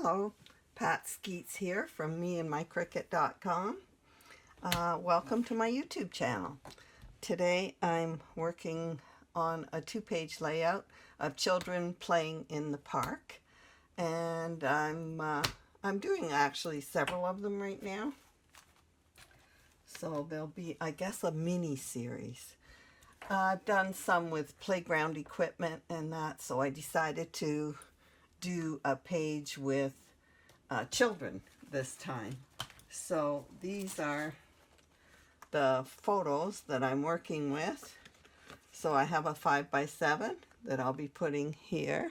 Hello, Pat Skeets here from meandmycricket.com. Welcome to my YouTube channel. Today I'm working on a two-page layout of children playing in the park, and I'm doing actually several of them right now. So there'll be, I guess, a mini series. I've done some with playground equipment and that, so I decided to do a page with children this time. So these are the photos that I'm working with. So I have a 5x7 that I'll be putting here,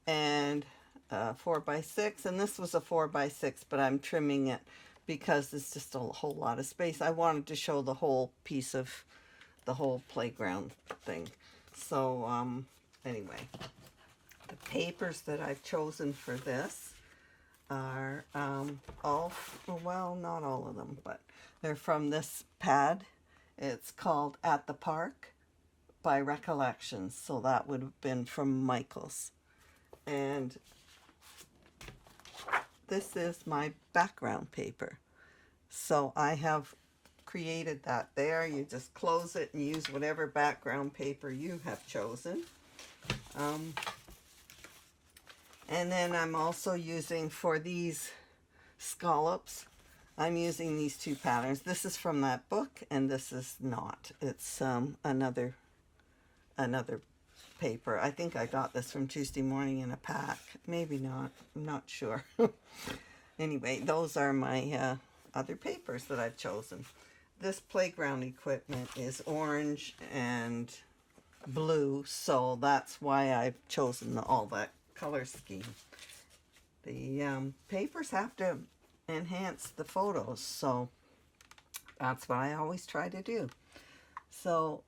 and 4x6, and this was a 4x6, but I'm trimming it because it's just a whole lot of space. I wanted to show the whole piece of the whole playground thing. So anyway, the papers that I've chosen for this are well, not all of them, but they're from this pad. It's called At the Park by Recollections, so that would have been from Michael's. And this is my background paper. So I have created that there. You just close it and use whatever background paper you have chosen. And then I'm also using, for these scallops, I'm using these two patterns. This is from that book, and this is not. It's another paper. I think I got this from Tuesday Morning in a pack. Maybe not. I'm not sure. Anyway, those are my other papers that I've chosen. This playground equipment is orange and blue, so that's why I've chosen all that color scheme. The papers have to enhance the photos, so that's what I always try to do. So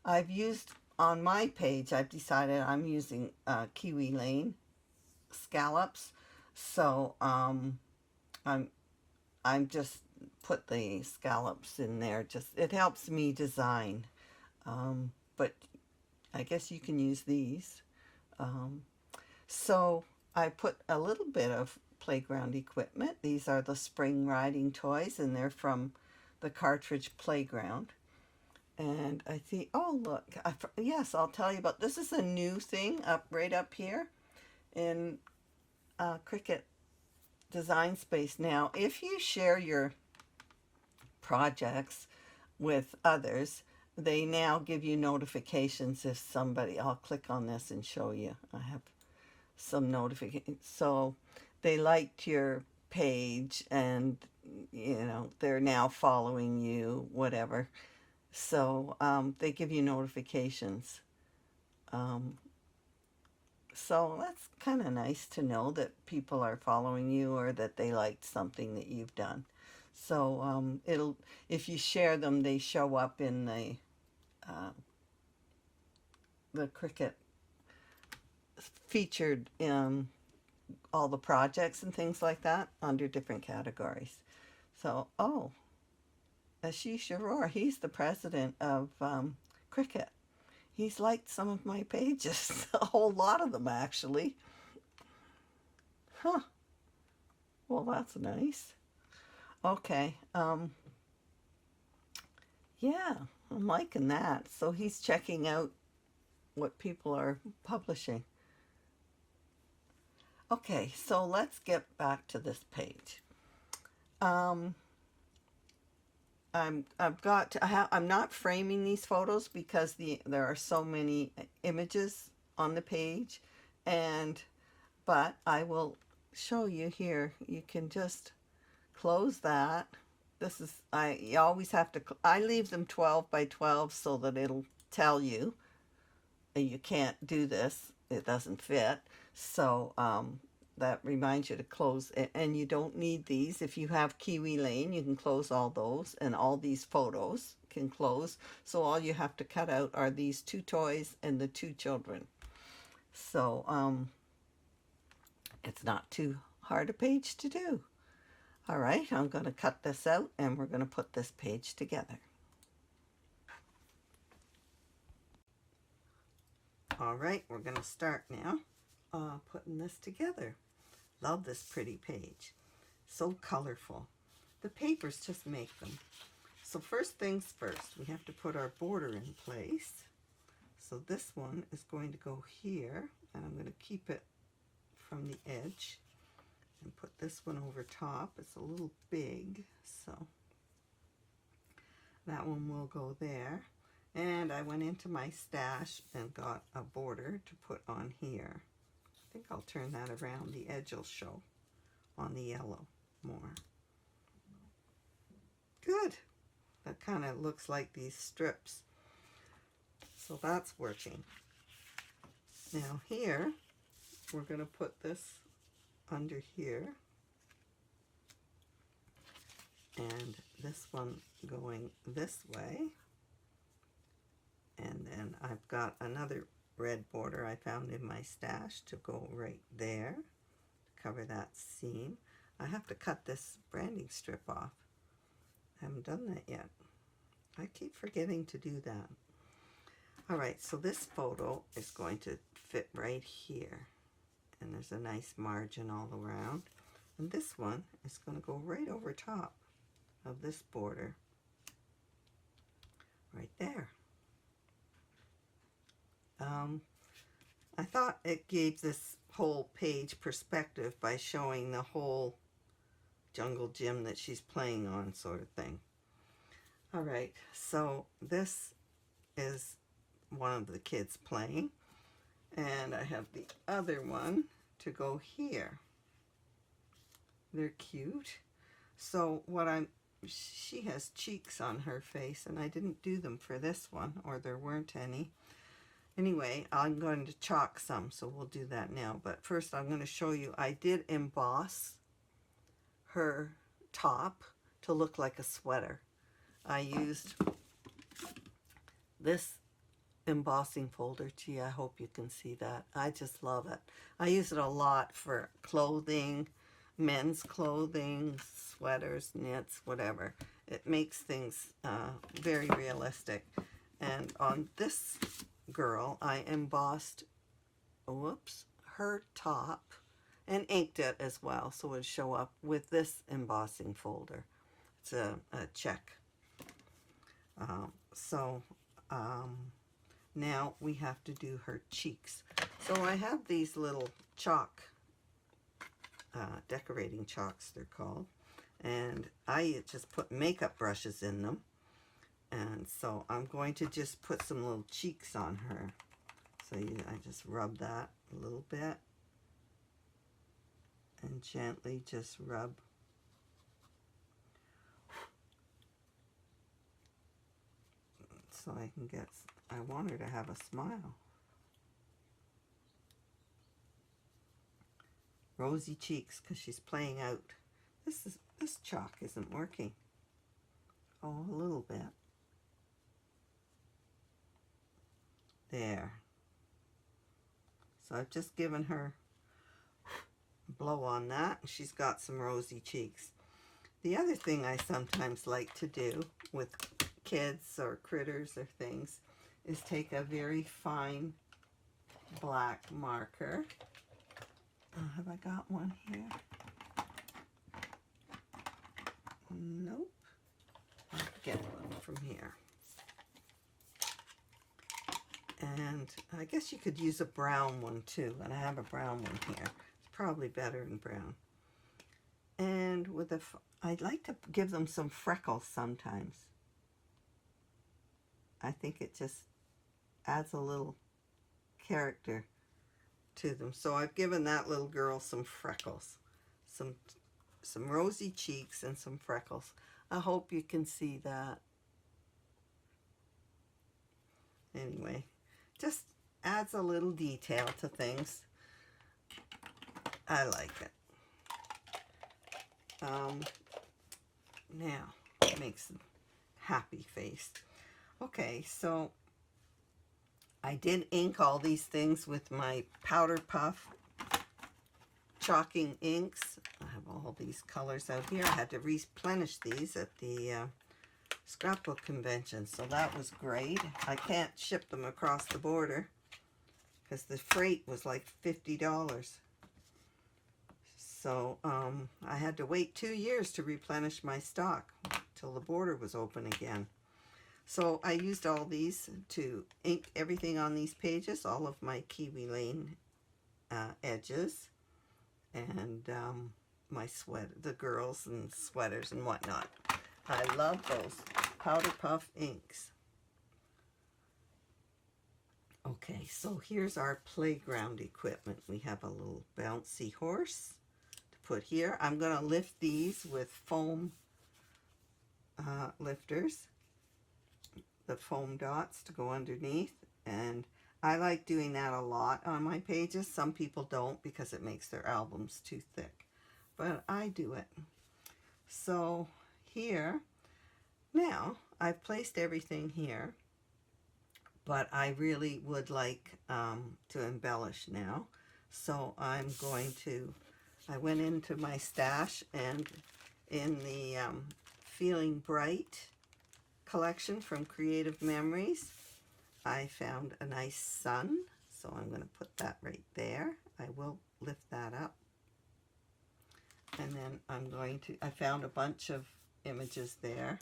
I've used, on my page, I've decided I'm using Kiwi Lane scallops. So I'm just put the scallops in there. Just, it helps me design. But I guess you can use these. So I put a little bit of playground equipment. These are the spring riding toys, and they're from the Cartridge Playground. And I see, oh look, yes, I'll tell you about, this is a new thing right up here in Cricut Design Space. Now, if you share your projects with others, they now give you notifications if somebody, I'll click on this and show you. I have some notifications. So they liked your page, and you know, they're now following you, whatever. So they give you notifications. So that's kind of nice to know that people are following you, or that they liked something that you've done. So it'll, if you share them, they show up in the Cricut featured in all the projects and things like that under different categories. So, oh, Ashish Arora, he's the president of Cricut. He's liked some of my pages, a whole lot of them actually. Huh. Well, that's nice. Okay. Yeah, I'm liking that. So he's checking out what people are publishing. Okay, so let's get back to this page. I'm not framing these photos because there are so many images on the page, but I will show you here. You can just close that. This is, you always have to, I leave them 12 by 12 so that it'll tell you you can't do this, it doesn't fit. So that reminds you to close it, and you don't need these. If you have Kiwi Lane, you can close all those, and all these photos can close. So all you have to cut out are these two toys and the two children. So it's not too hard a page to do. All right, I'm going to cut this out, and we're going to put this page together. All right, we're going to start now putting this together. Love this pretty page. So colorful. The papers just make them. So first things first, we have to put our border in place. So this one is going to go here, and I'm going to keep it from the edge and put this one over top. It's a little big, so that one will go there. And I went into my stash and got a border to put on here. I think I'll turn that around. The edge will show on the yellow more. Good. That kind of looks like these strips. So that's working. Now here, we're going to put this under here. And this one going this way. And then I've got another red border I found in my stash to go right there to cover that seam. I have to cut this branding strip off. I haven't done that yet. I keep forgetting to do that. All right, so this photo is going to fit right here. And there's a nice margin all around. And this one is going to go right over top of this border. Right there. I thought it gave this whole page perspective by showing the whole jungle gym that she's playing on, sort of thing. All right, so this is one of the kids playing, and I have the other one to go here. They're cute. So she has cheeks on her face, and I didn't do them for this one, or there weren't any. Anyway, I'm going to chalk some, so we'll do that now. But first I'm going to show you, I did emboss her top to look like a sweater. I used this embossing folder. Gee, I hope you can see that. I just love it. I use it a lot for clothing, men's clothing, sweaters, knits, whatever. It makes things very realistic. And on this girl, I embossed, her top and inked it as well, so it would show up with this embossing folder. It's a check. Now we have to do her cheeks. So I have these little chalk, decorating chalks they're called, and I just put makeup brushes in them. And so I'm going to just put some little cheeks on her. So I just rub that a little bit and gently just rub. So I can get, I want her to have a smile. Rosy cheeks because she's playing out. This chalk isn't working. Oh, a little bit. There. So I've just given her a blow on that. She's got some rosy cheeks. The other thing I sometimes like to do with kids or critters or things is take a very fine black marker. Have I got one here? Nope. I'll get one from here. And I guess you could use a brown one too, and I have a brown one here. It's probably better in brown. And with I'd like to give them some freckles sometimes. I think it just adds a little character to them. So I've given that little girl some freckles, some rosy cheeks and some freckles. I hope you can see that. Anyway, just adds a little detail to things. I like it. Now, makes a happy face. Okay, so I did ink all these things with my powder puff chalking inks. I have all these colors out here. I had to replenish these at the Scrapbook convention, so that was great. I can't ship them across the border because the freight was like $50. So I had to wait 2 years to replenish my stock till the border was open again. So I used all these to ink everything on these pages, all of my Kiwi Lane edges, and my the girls and sweaters and whatnot. I love those powder puff inks. Okay, so here's our playground equipment. We have a little bouncy horse to put here. I'm going to lift these with foam lifters, the foam dots to go underneath, and I like doing that a lot on my pages. Some people don't because it makes their albums too thick, but I do it. So here, now I've placed everything here, but I really would like to embellish now. So I'm going to, I went into my stash, and in the Feeling Bright collection from Creative Memories, I found a nice sun. So I'm going to put that right there. I will lift that up. And then I'm going to, I found a bunch of images there.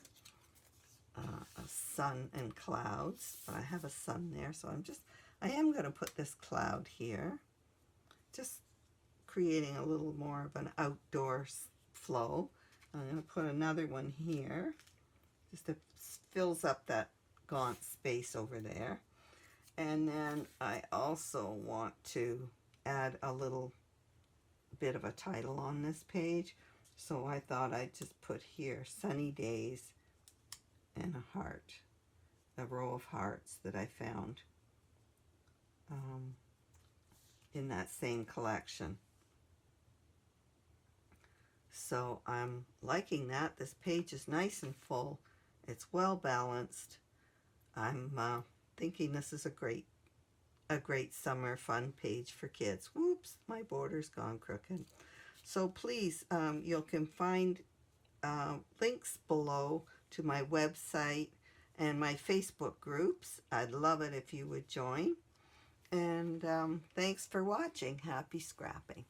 A sun and clouds, but I have a sun there, so I am going to put this cloud here, just creating a little more of an outdoor flow. I'm going to put another one here, just to fills up that gaunt space over there. And then I also want to add a little bit of a title on this page, so I thought I'd just put here sunny days and a heart, a row of hearts that I found in that same collection. So I'm liking that. This page is nice and full. It's well balanced. I'm thinking this is a great summer fun page for kids. Whoops, my border's gone crooked. So please, you can find links below to my website and my Facebook groups. I'd love it if you would join. And thanks for watching. Happy scrapping.